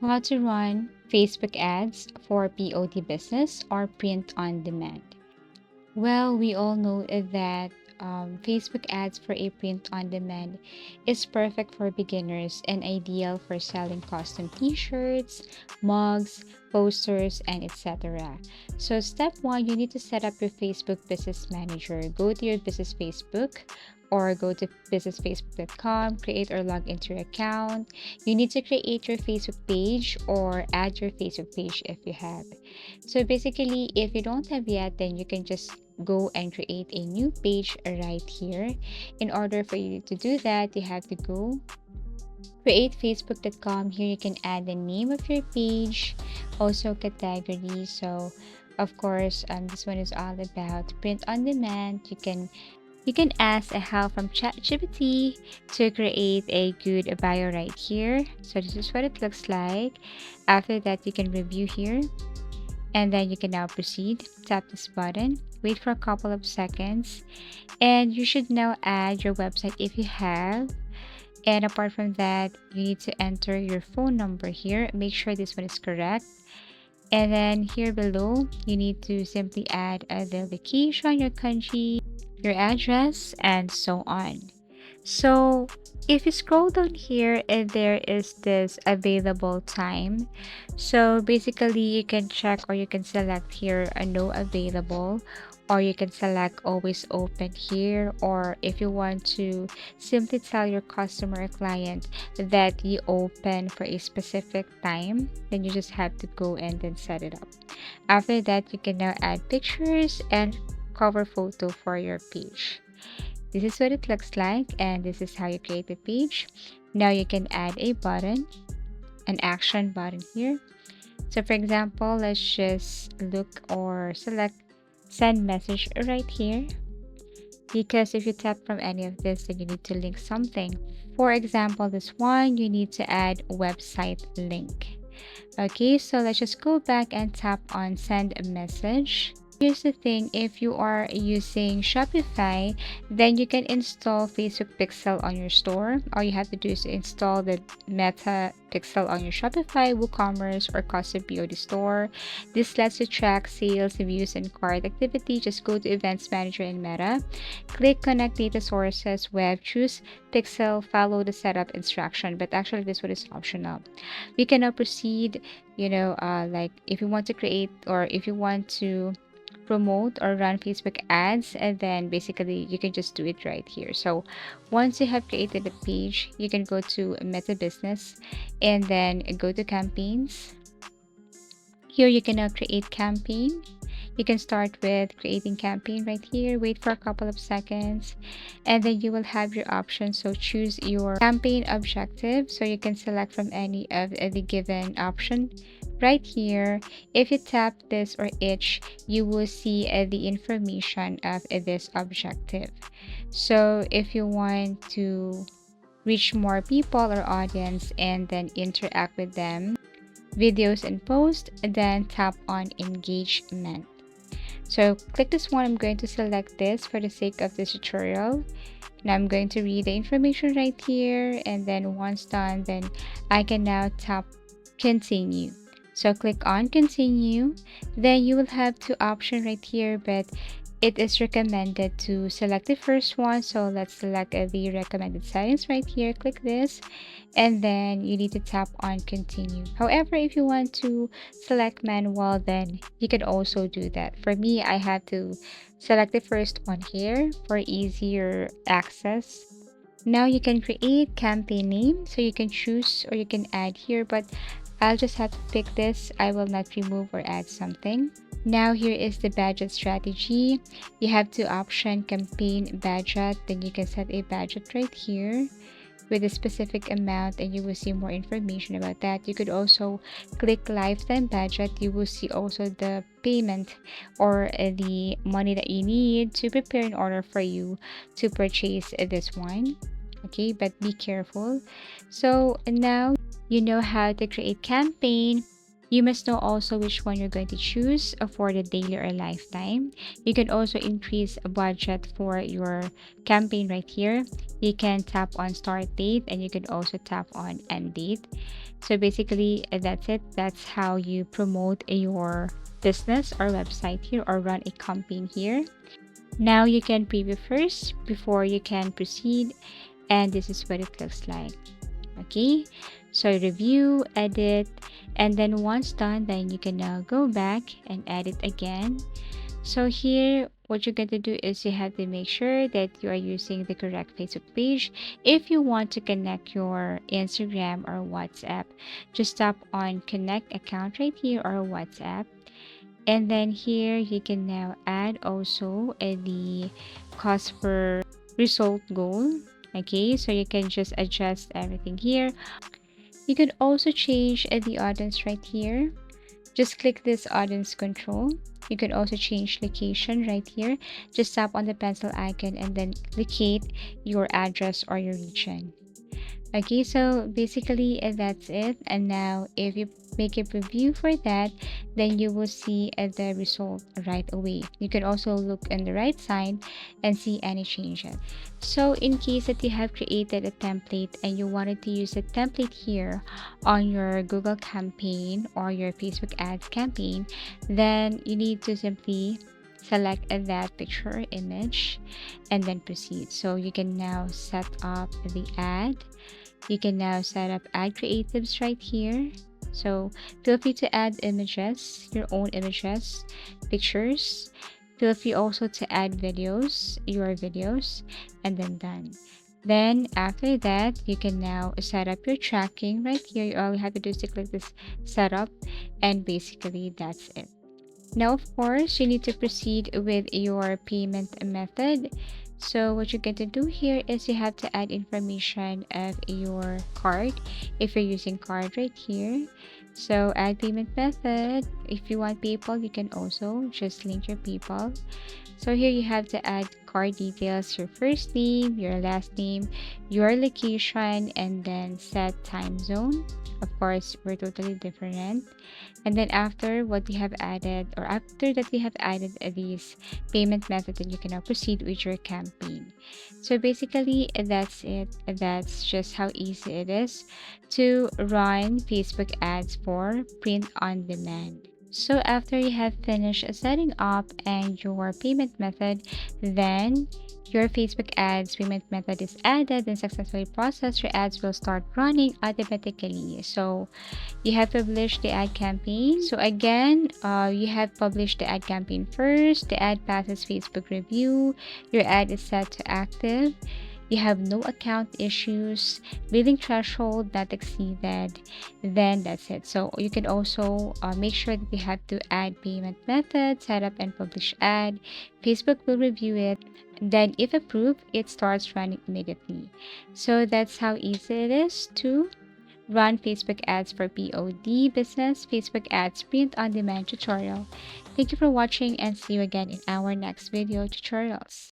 How to run Facebook ads for POD business or print on demand. Well, we all know that Facebook ads for a print on demand is perfect for beginners and ideal for selling custom t-shirts, mugs, posters, and etc. So step one, you need to set up your Facebook Business Manager. Go to your business Facebook or go to businessfacebook.com, create or log into your account. You need to create your Facebook page or add your Facebook page if you have. So basically, if you don't have yet, then you can just go and create a new page right here. In order for you to do that, you have to go create facebook.com. Here you can add the name of your page, also category. So of course, this one is all about print on demand. You can ask a help from ChatGPT to create a good bio right here. So this is what it looks like. After that, you can review here, and then you can now proceed. Tap this button, wait for a couple of seconds, and you should now add your website if you have. And apart from that, you need to enter your phone number here. Make sure this one is correct. And then here below, you need to simply add the location, your country, your address, and so on. So if you scroll down here, and there is this available time. So basically you can check or you can select here a no available, or you can select always open here, or if you want to simply tell your customer or client that you open for a specific time, then you just have to go and then set it up. After that, you can now add pictures and cover photo for your page. This is what it looks like, and this is how you create the page. Now you can add a button, an action button here. So for example, let's just look or select send message right here, because if you tap from any of this, then you need to link something. For example, this one, you need to add website link. Okay, so let's just go back and tap on send a message. Here's the thing, if you are using Shopify, then you can install Facebook Pixel on your store. All you have to do is install the Meta Pixel on your Shopify, WooCommerce, or custom POD store. This lets you track sales, views, and cart activity. Just go to Events Manager in Meta, click Connect Data Sources, Web, choose Pixel, follow the setup instruction, but actually this one is optional. We can now proceed, like if you want to create or if you want to promote or run Facebook ads, and then basically you can just do it right here. So once you have created a page, you can go to Meta Business and then go to campaigns. Here you can now create campaign. You can start with creating campaign right here, wait for a couple of seconds, and then you will have your options. So choose your campaign objective, so you can select from any of the given option right here. If you tap this or itch, you will see the information of this objective. So if you want to reach more people or audience and then interact with them, videos and post, then tap on engagement. So click this one. I'm going to select this for the sake of this tutorial. Now I'm going to read the information right here, and then once done, then I can now tap continue. So click on continue. Then you will have two options right here, but it is recommended to select the first one. So let's select the recommended settings right here. Click this, and then you need to tap on continue. However, if you want to select manual, then you can also do that. For me, I have to select the first one here for easier access. Now you can create campaign name, so you can choose or you can add here, but I'll just have to pick this. I will not remove or add something. Now here is the budget strategy. You have two option, campaign budget, then you can set a budget right here with a specific amount, and you will see more information about that. You could also click lifetime budget. You will see also the payment or the money that you need to prepare in order for you to purchase this one. Okay, but be careful. So now you know how to create campaign. You must know also which one you're going to choose for the daily or lifetime. You can also increase a budget for your campaign right here. You can tap on start date, and you can also tap on end date. So basically, that's it. That's how you promote your business or website here or run a campaign here. Now you can preview first before you can proceed, and this is what it looks like. Okay, so review, edit, and then once done, then you can now go back and edit again. So here, what you're going to do is you have to make sure that you are using the correct Facebook page. If you want to connect your Instagram or WhatsApp, just tap on connect account right here or WhatsApp. And then here you can now add also the cost per result goal. Okay, so you can just adjust everything here. You can also change the audience right here. Just click this audience control. You can also change location right here. Just tap on the pencil icon and then locate your address or your region. Okay, so basically that's it. And now if you make a preview for that, then you will see the result right away. You can also look on the right side and see any changes. So in case that you have created a template and you wanted to use a template here on your Google campaign or your Facebook ads campaign, then you need to simply select that picture or image and then proceed. So you can now set up the ad. You can now set up ad creatives right here. So feel free to add images, your own images, pictures. Feel free also to add videos, your videos, and then done. Then after that, you can now set up your tracking right here. All you have to do is to click this setup, and basically that's it. Now, of course, you need to proceed with your payment method. So what you're going to do here is you have to add information of your card if you're using card right here. So add payment method. If you want PayPal, you can also just link your PayPal. So here you have to add card details, your first name, your last name, your location, and then set time zone. Of course, we're totally different. And then after what you have added, or after that you have added these payment method, then you can now proceed with your campaign. So basically, that's it. That's just how easy it is to run Facebook ads for print on demand. So after you have finished setting up and your payment method, then your Facebook ads payment method is added and successfully processed. Your ads will start running automatically. So you have published the ad campaign. So again, you have published the ad campaign first. The ad passes Facebook review. Your ad is set to active. You have no account issues, billing threshold not exceeded, then that's it. So you can also make sure that you have to add payment method, set up and publish ad. Facebook will review it. Then if approved, it starts running immediately. So that's how easy it is to run Facebook ads for POD business, Facebook ads print on demand tutorial. Thank you for watching and see you again in our next video tutorials.